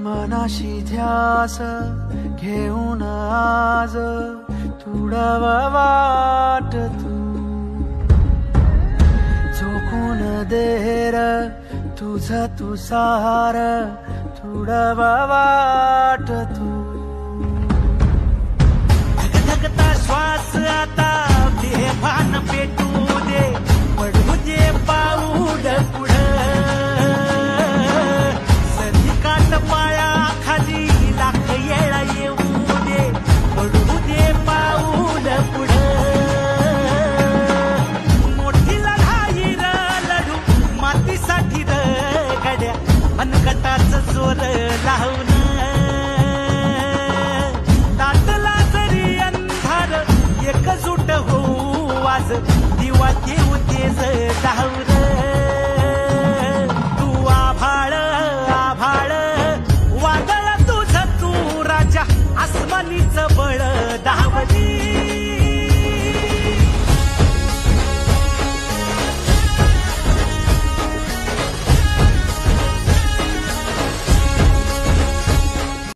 मनाशी ध्यास घेऊन आज तुडव वाट तू झोकून देर तुझ तू सार तुडव वाट तू धगधगता श्वास आता बेभान पेटू दे पडू दे पाऊल पुढं सरी पाया खाली लाख येळा येऊ दे पडू दे पाऊल पुढं मोठी लढाई र लढू मातीसाठी र गड्या मनगटाच जोर लावून दाटला जरी अंधार एकजूट होऊ आज दिवा देऊ तेज दावर तू आभाळ आभाळ वादळ तुझ तू राजा आसमानीच बळ धावली